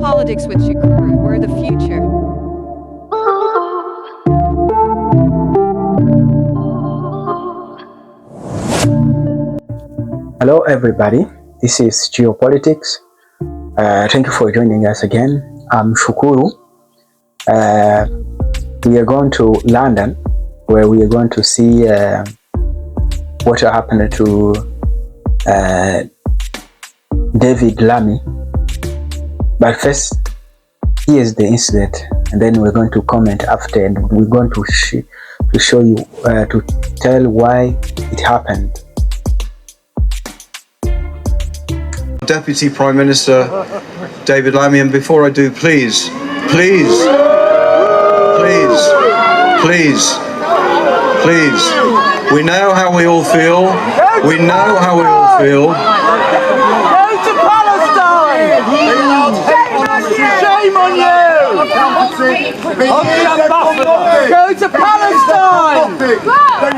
politics with Shukuru. We're the future. Hello everybody, this is Geopolitics. Thank you for joining us again. I'm Shukuru. We are going to London, where we are going to see what happened to David Lammy. But first, here's the incident, and then we're going to comment after, and we're going to show you, to tell why it happened. Deputy Prime Minister David Lammy, and before I do, please, we know how we all feel. We know how we all feel. Go to Palestine! Shame on you! Go to Palestine!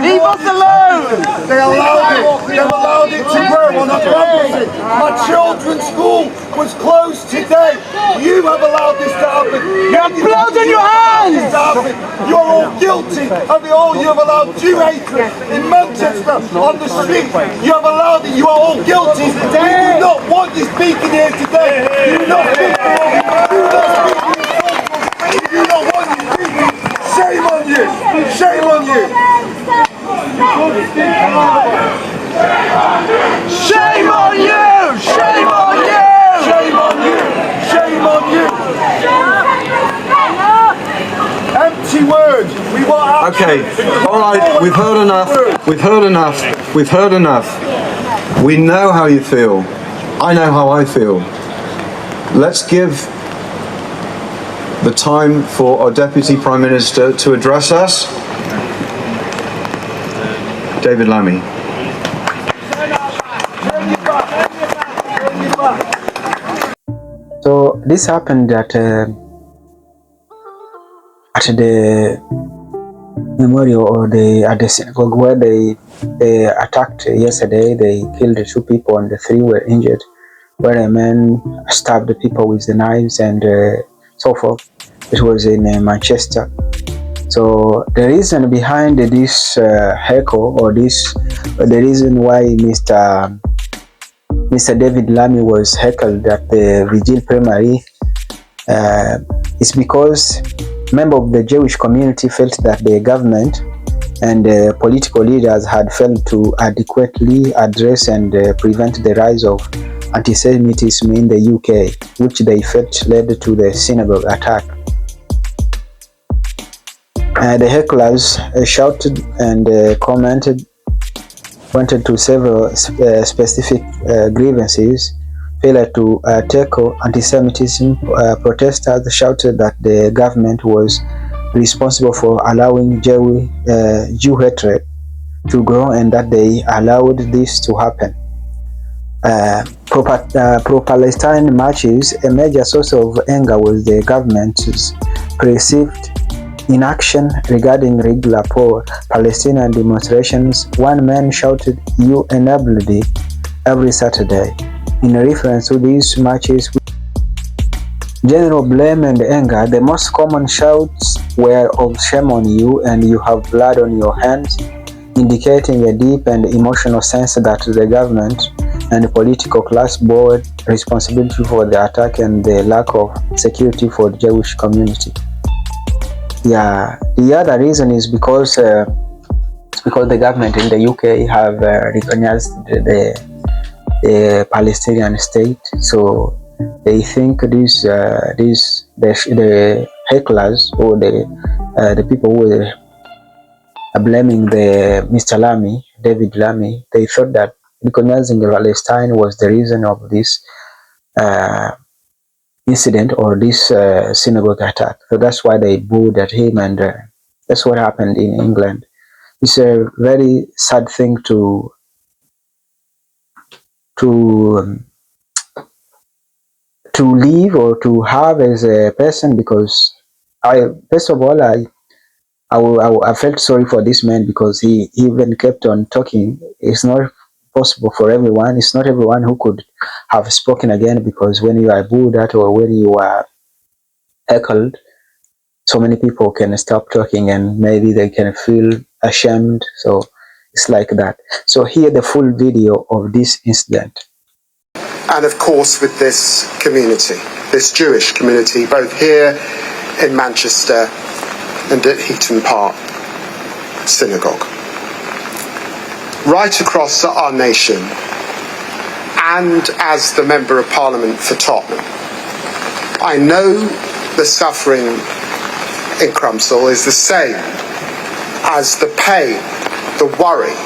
Leave us alone! They allowed it to grow on a campus. My children's school was closed today. You have allowed this to happen. You have blood on your hands! You're all guilty of it all. You have allowed Jew hatred in Manchester on the street. You have allowed it. You are all guilty. We do not want you speaking here today. You do not speak. You do not want you speaking. Shame on you. Shame on you. Shame on you! Shame on you! Shame on you! Shame on you! Empty words. We want. Okay, all right, we've heard enough. We've heard enough. We've heard enough. We know how you feel. I know how I feel. Let's give the time for our Deputy Prime Minister to address us. David Lammy. So this happened at the memorial, or at the synagogue where they attacked yesterday. They killed 2 people and the 3 were injured, where a man stabbed the people with the knives and so forth. It was in Manchester. So the reason behind this heckle, or the reason why Mr. David Lammy was heckled at the Vigil Primary is because members of the Jewish community felt that the government and political leaders had failed to adequately address and prevent the rise of anti-Semitism in the UK, which they felt led to the synagogue attack. The hecklers shouted and pointed to several specific grievances. Failure to tackle anti-Semitism. Protesters shouted that the government was responsible for allowing Jew hatred to grow, and that they allowed this to happen. Pro-Palestinian marches. A major source of anger was the government's perceived inaction regarding regular pro-Palestinian demonstrations. One man shouted, "You enabled it," every Saturday, in reference to these marches. General blame and anger. The most common shouts were of "shame on you" and "you have blood on your hands," indicating a deep and emotional sense that the government and the political class bore responsibility for the attack and the lack of security for the Jewish community. Yeah, the other reason is because the government in the UK have recognized the Palestinian state, so they think the hecklers, or the people who were blaming Mr. Lammy, David Lammy, they thought that recognizing Palestine was the reason of this incident, or this synagogue attack. So that's why they booed at him, and that's what happened in England. It's a very sad thing to live or to have as a person, because I felt sorry for this man, because he even kept on talking. It's not possible for everyone. It's not everyone who could have spoken again, because when you are booed at or when you are heckled, so many people can stop talking and maybe they can feel ashamed. So it's like that. So hear the full video of this incident. And of course with this community, this Jewish community, both here in Manchester and at Heaton Park Synagogue. Right across our nation, and as the Member of Parliament for Tottenham, I know the suffering in Crumpsall is the same as the pain, the worry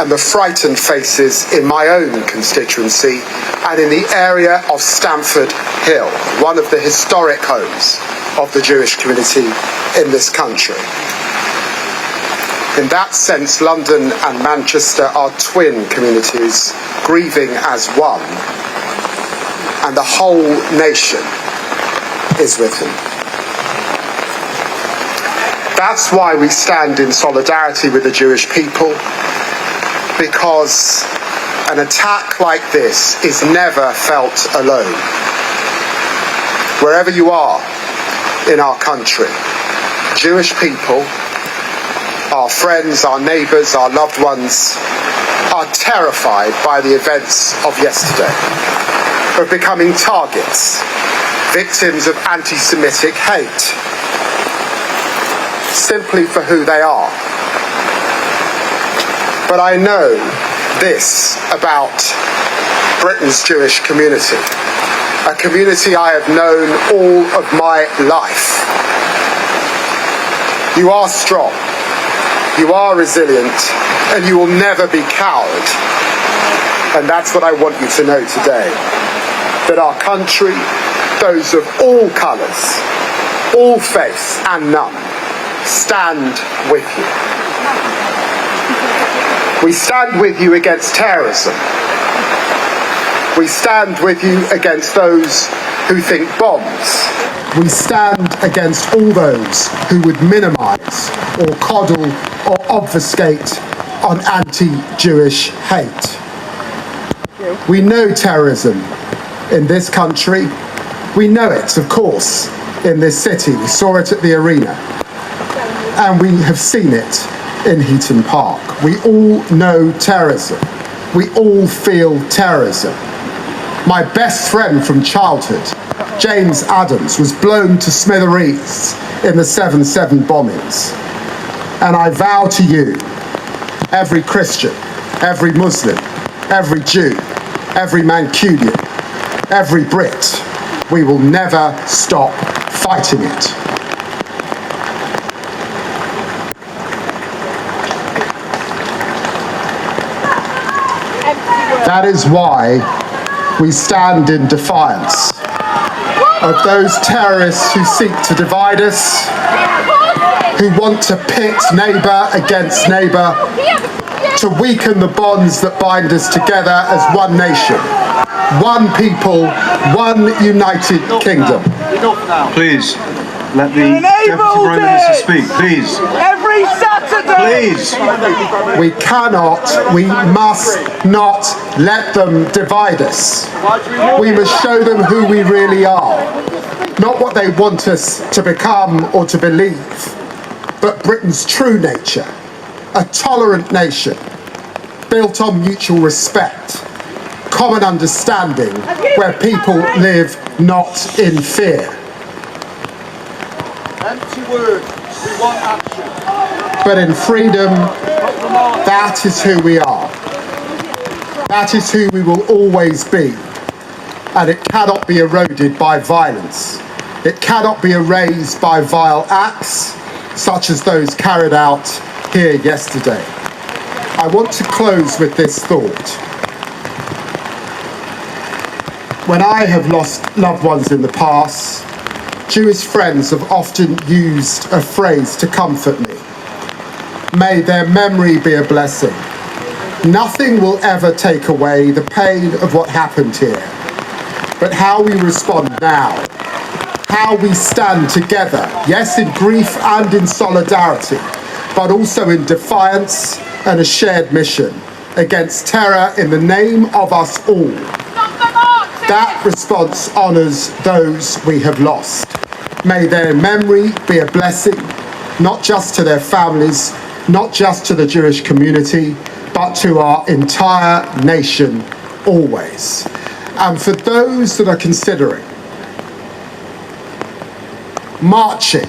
and the frightened faces in my own constituency and in the area of Stamford Hill, one of the historic homes of the Jewish community in this country. In that sense, London and Manchester are twin communities, grieving as one, and the whole nation is with them. That's why we stand in solidarity with the Jewish people, because an attack like this is never felt alone. Wherever you are in our country, Jewish people, our friends, our neighbours, our loved ones, are terrified by the events of yesterday, of becoming targets, victims of anti-Semitic hate, simply for who they are. But I know this about Britain's Jewish community, a community I have known all of my life. You are strong, you are resilient, and you will never be cowed. And that's what I want you to know today, that our country, those of all colours, all faiths and none, stand with you. We stand with you against terrorism. We stand with you against those who think bombs. We stand against all those who would minimise or coddle or obfuscate on anti-Jewish hate. We know terrorism in this country. We know it, of course, in this city. We saw it at the arena. And we have seen it in Heaton Park. We all know terrorism. We all feel terrorism. My best friend from childhood, James Adams, was blown to smithereens in the 7/7 bombings. And I vow to you, every Christian, every Muslim, every Jew, every Mancunian, every Brit, we will never stop fighting it. That is why we stand in defiance of those terrorists who seek to divide us, who want to pit neighbour against neighbour, to weaken the bonds that bind us together as one nation, one people, one united kingdom. Please, let the Deputy Prime Minister speak, please. Every Saturday! Please. We cannot, we must not let them divide us. We must show them who we really are. Not what they want us to become or to believe, but Britain's true nature, a tolerant nation, built on mutual respect, common understanding, where people live not in fear. Empty words, we want action. But in freedom, that is who we are. That is who we will always be. And it cannot be eroded by violence. It cannot be erased by vile acts, such as those carried out here yesterday. I want to close with this thought. When I have lost loved ones in the past, Jewish friends have often used a phrase to comfort me. May their memory be a blessing. Nothing will ever take away the pain of what happened here, but how we respond now, how we stand together, yes, in grief and in solidarity, but also in defiance and a shared mission, against terror in the name of us all. That response honours those we have lost. May their memory be a blessing, not just to their families, not just to the Jewish community, but to our entire nation always. And for those that are considering marching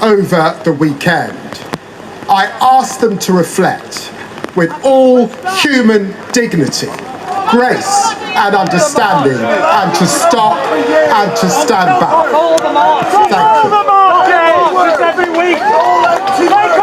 over the weekend, I ask them to reflect with all human dignity, grace and understanding, and to stop and to stand back. Thank you. Every week.